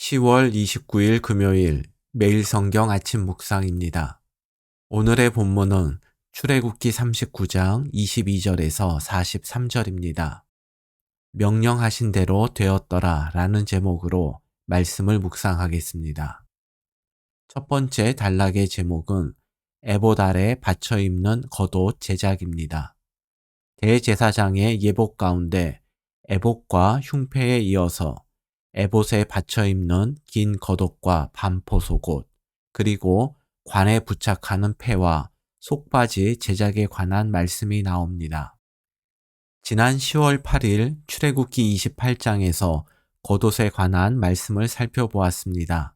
10월 29일 금요일 매일 성경 아침 묵상입니다. 오늘의 본문은 출애굽기 39장 22절에서 43절입니다. 명령하신 대로 되었더라 라는 제목으로 말씀을 묵상하겠습니다. 첫 번째 단락의 제목은 에봇 아래 받쳐 입는 겉옷 제작입니다. 대제사장의 예복 가운데 에봇과 흉패에 이어서 에봇에 받쳐 입는 긴 겉옷과 반포 속옷, 그리고 관에 부착하는 패와 속바지 제작에 관한 말씀이 나옵니다. 지난 10월 8일 출애굽기 28장에서 겉옷에 관한 말씀을 살펴보았습니다.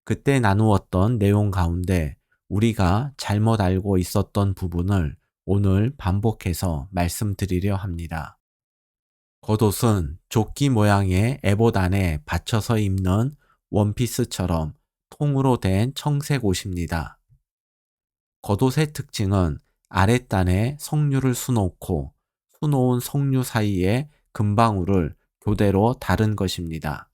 그때 나누었던 내용 가운데 우리가 잘못 알고 있었던 부분을 오늘 반복해서 말씀드리려 합니다. 겉옷은 조끼 모양의 에봇 안에 받쳐서 입는 원피스처럼 통으로 된 청색 옷입니다. 겉옷의 특징은 아랫단에 석류를 수놓고 수놓은 석류 사이에 금방울을 교대로 다른 것입니다.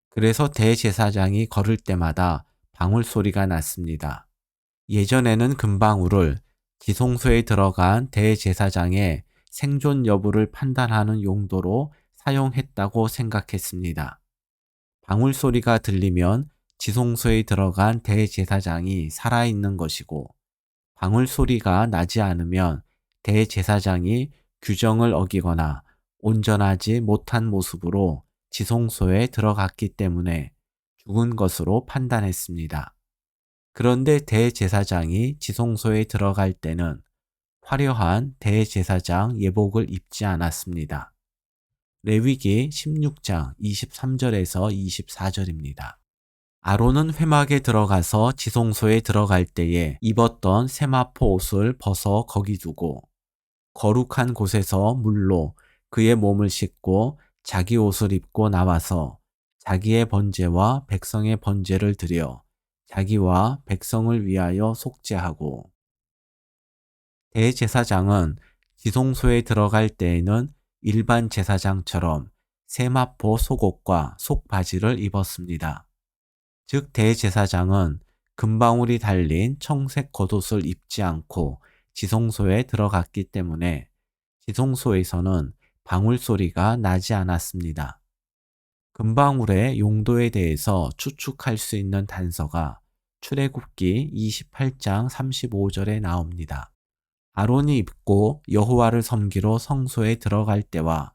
그래서 대제사장이 걸을 때마다 방울 소리가 났습니다. 예전에는 금방울을 지성소에 들어간 대제사장의 생존 여부를 판단하는 용도로 사용했다고 생각했습니다. 방울 소리가 들리면 지성소에 들어간 대제사장이 살아있는 것이고, 방울 소리가 나지 않으면 대제사장이 규정을 어기거나 온전하지 못한 모습으로 지성소에 들어갔기 때문에 죽은 것으로 판단했습니다. 그런데 대제사장이 지성소에 들어갈 때는 화려한 대제사장 예복을 입지 않았습니다. 레위기 16장 23절에서 24절입니다. 아론은 회막에 들어가서 지성소에 들어갈 때에 입었던 세마포 옷을 벗어 거기 두고 거룩한 곳에서 물로 그의 몸을 씻고 자기 옷을 입고 나와서 자기의 번제와 백성의 번제를 드려 자기와 백성을 위하여 속죄하고, 대제사장은 지성소에 들어갈 때에는 일반 제사장처럼 세마포 속옷과 속바지를 입었습니다. 즉 대제사장은 금방울이 달린 청색 겉옷을 입지 않고 지성소에 들어갔기 때문에 지성소에서는 방울 소리가 나지 않았습니다. 금방울의 용도에 대해서 추측할 수 있는 단서가 출애굽기 28장 35절에 나옵니다. 아론이 입고 여호와를 섬기러 성소에 들어갈 때와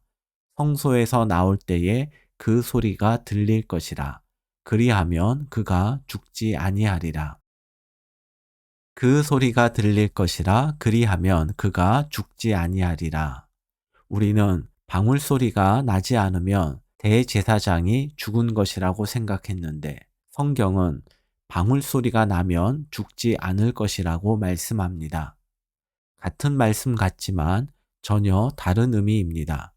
성소에서 나올 때에 그 소리가 들릴 것이라. 그리하면 그가 죽지 아니하리라. 그 소리가 들릴 것이라. 그리하면 그가 죽지 아니하리라. 우리는 방울 소리가 나지 않으면 대제사장이 죽은 것이라고 생각했는데, 성경은 방울 소리가 나면 죽지 않을 것이라고 말씀합니다. 같은 말씀 같지만 전혀 다른 의미입니다.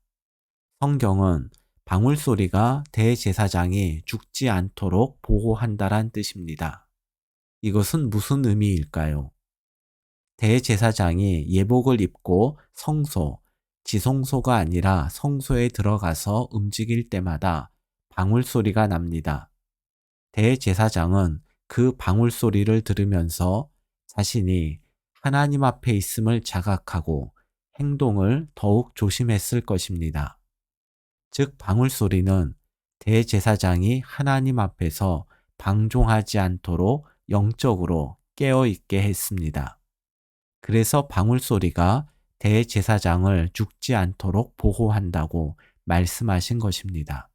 성경은 방울 소리가 대제사장이 죽지 않도록 보호한다란 뜻입니다. 이것은 무슨 의미일까요? 대제사장이 예복을 입고 성소, 지성소가 아니라 성소에 들어가서 움직일 때마다 방울 소리가 납니다. 대제사장은 그 방울 소리를 들으면서 자신이 하나님 앞에 있음을 자각하고 행동을 더욱 조심했을 것입니다. 즉 방울 소리는 대제사장이 하나님 앞에서 방종하지 않도록 영적으로 깨어 있게 했습니다. 그래서 방울 소리가 대제사장을 죽지 않도록 보호한다고 말씀하신 것입니다.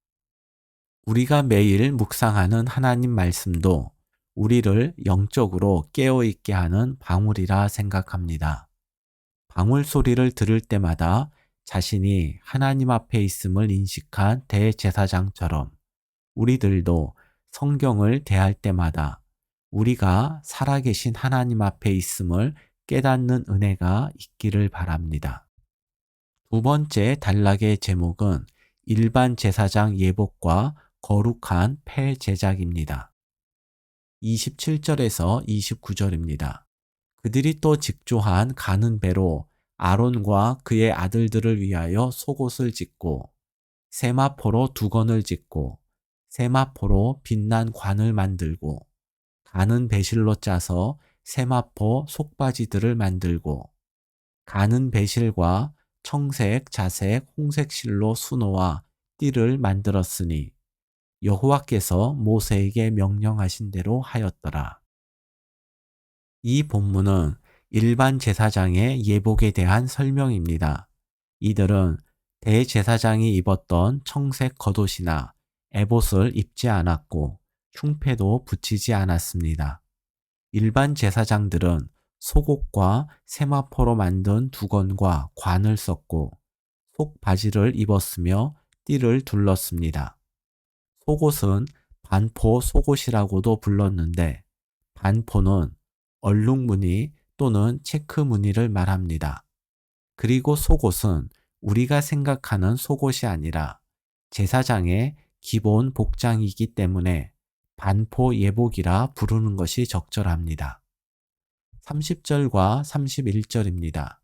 우리가 매일 묵상하는 하나님 말씀도 우리를 영적으로 깨어 있게 하는 방울이라 생각합니다. 방울 소리를 들을 때마다 자신이 하나님 앞에 있음을 인식한 대제사장처럼 우리들도 성경을 대할 때마다 우리가 살아계신 하나님 앞에 있음을 깨닫는 은혜가 있기를 바랍니다. 두 번째 단락의 제목은 일반 제사장 예복과 거룩한 패 제작입니다. 27절에서 29절입니다. 그들이 또 직조한 가는 배로 아론과 그의 아들들을 위하여 속옷을 짓고 세마포로 두건을 짓고 세마포로 빛난 관을 만들고 가는 배실로 짜서 세마포 속바지들을 만들고 가는 배실과 청색, 자색, 홍색 실로 수노와 띠를 만들었으니 여호와께서 모세에게 명령하신 대로 하였더라. 이 본문은 일반 제사장의 예복에 대한 설명입니다. 이들은 대제사장이 입었던 청색 겉옷이나 에봇을 입지 않았고 흉패도 붙이지 않았습니다. 일반 제사장들은 속옷과 세마포로 만든 두건과 관을 썼고 속 바지를 입었으며 띠를 둘렀습니다. 속옷은 반포 속옷이라고도 불렀는데 반포는 얼룩무늬 또는 체크 무늬를 말합니다. 그리고 속옷은 우리가 생각하는 속옷이 아니라 제사장의 기본 복장이기 때문에 반포 예복이라 부르는 것이 적절합니다. 30절과 31절입니다.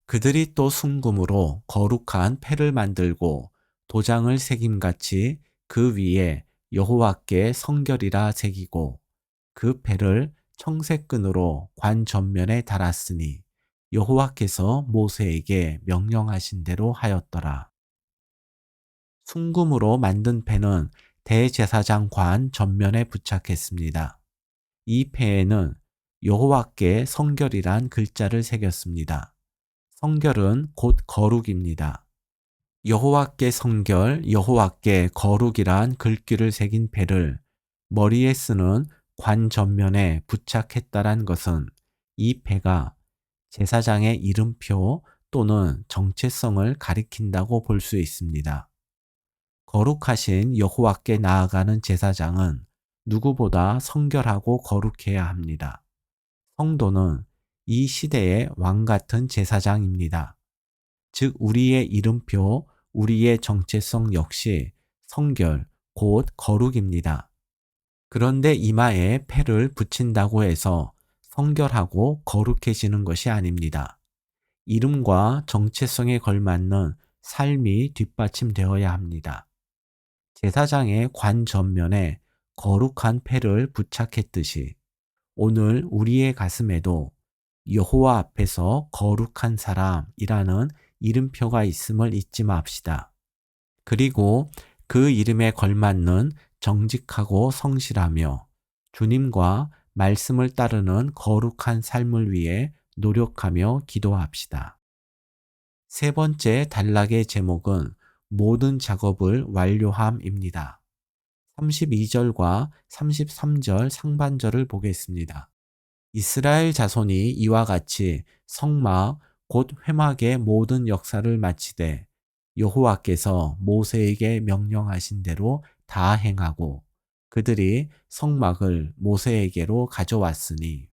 그들이 또 순금으로 거룩한 패를 만들고 도장을 새김같이 그 위에 여호와께 성결이라 새기고 그 패를 청색끈으로 관 전면에 달았으니 여호와께서 모세에게 명령하신 대로 하였더라. 순금으로 만든 패는 대제사장 관 전면에 부착했습니다. 이 패에는 여호와께 성결이란 글자를 새겼습니다. 성결은 곧 거룩입니다. 여호와께 성결, 여호와께 거룩이란 글귀를 새긴 패를 머리에 쓰는 관 전면에 부착했다란 것은 이 패가 제사장의 이름표 또는 정체성을 가리킨다고 볼 수 있습니다. 거룩하신 여호와께 나아가는 제사장은 누구보다 성결하고 거룩해야 합니다. 성도는 이 시대의 왕 같은 제사장입니다. 즉 우리의 이름표, 우리의 정체성 역시 성결, 곧 거룩입니다. 그런데 이마에 패를 붙인다고 해서 성결하고 거룩해지는 것이 아닙니다. 이름과 정체성에 걸맞는 삶이 뒷받침되어야 합니다. 제사장의 관 전면에 거룩한 패를 부착했듯이 오늘 우리의 가슴에도 여호와 앞에서 거룩한 사람이라는 이름표가 있음을 잊지 맙시다. 그리고 그 이름에 걸맞는 정직하고 성실하며 주님과 말씀을 따르는 거룩한 삶을 위해 노력하며 기도합시다. 세 번째 단락의 제목은 모든 작업을 완료함입니다. 32절과 33절 상반절을 보겠습니다. 이스라엘 자손이 이와 같이 성막 곧 회막의 모든 역사를 마치되 여호와께서 모세에게 명령하신 대로 다 행하고 그들이 성막을 모세에게로 가져왔으니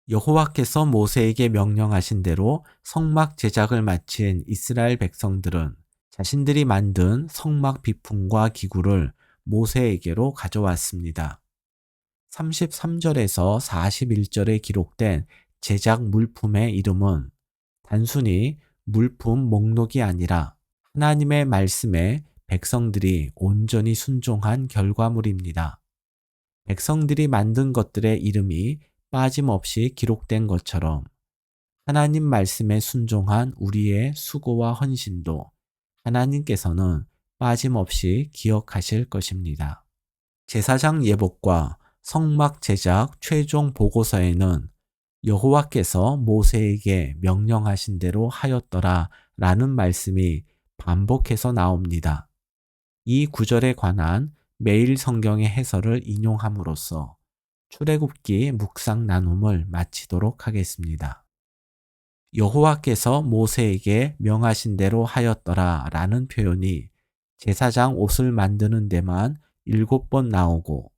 여호와께서 모세에게 명령하신 대로 성막 제작을 마친 이스라엘 백성들은 자신들이 만든 성막 비품과 기구를 모세에게로 가져왔습니다. 33절에서 41절에 기록된 제작 물품의 이름은 단순히 물품 목록이 아니라 하나님의 말씀에 백성들이 온전히 순종한 결과물입니다. 백성들이 만든 것들의 이름이 빠짐없이 기록된 것처럼 하나님 말씀에 순종한 우리의 수고와 헌신도 하나님께서는 빠짐없이 기억하실 것입니다. 제사장 예복과 성막 제작 최종 보고서에는 여호와께서 모세에게 명령하신 대로 하였더라 라는 말씀이 반복해서 나옵니다. 이 구절에 관한 매일 성경의 해설을 인용함으로써 출애굽기 묵상 나눔을 마치도록 하겠습니다. 여호와께서 모세에게 명하신 대로 하였더라 라는 표현이 제사장 옷을 만드는 데만 7번 나오고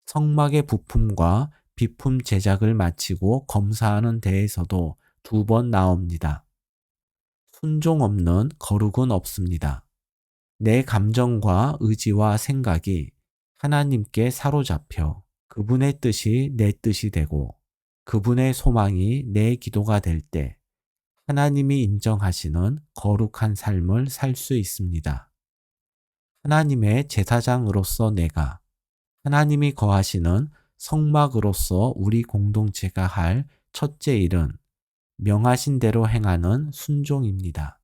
성막의 부품과 비품 제작을 마치고 검사하는 데에서도 2번 나옵니다. 순종 없는 거룩은 없습니다. 내 감정과 의지와 생각이 하나님께 사로잡혀 그분의 뜻이 내 뜻이 되고 그분의 소망이 내 기도가 될 때 하나님이 인정하시는 거룩한 삶을 살 수 있습니다. 하나님의 제사장으로서 내가 하나님이 거하시는 성막으로서 우리 공동체가 할 첫째 일은 명하신 대로 행하는 순종입니다.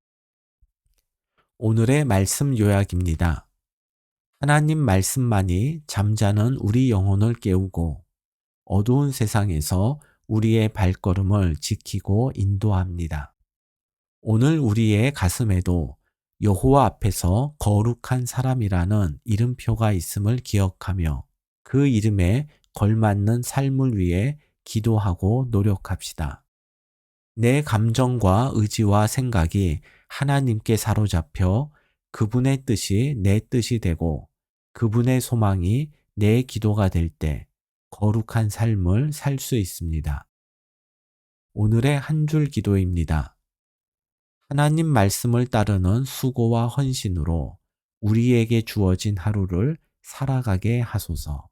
오늘의 말씀 요약입니다. 하나님 말씀만이 잠자는 우리 영혼을 깨우고 어두운 세상에서 우리의 발걸음을 지키고 인도합니다. 오늘 우리의 가슴에도 여호와 앞에서 거룩한 사람이라는 이름표가 있음을 기억하며 그 이름에 걸맞는 삶을 위해 기도하고 노력합시다. 내 감정과 의지와 생각이 하나님께 사로잡혀 그분의 뜻이 내 뜻이 되고 그분의 소망이 내 기도가 될 때 거룩한 삶을 살 수 있습니다. 오늘의 한 줄 기도입니다. 하나님 말씀을 따르는 수고와 헌신으로 우리에게 주어진 하루를 살아가게 하소서.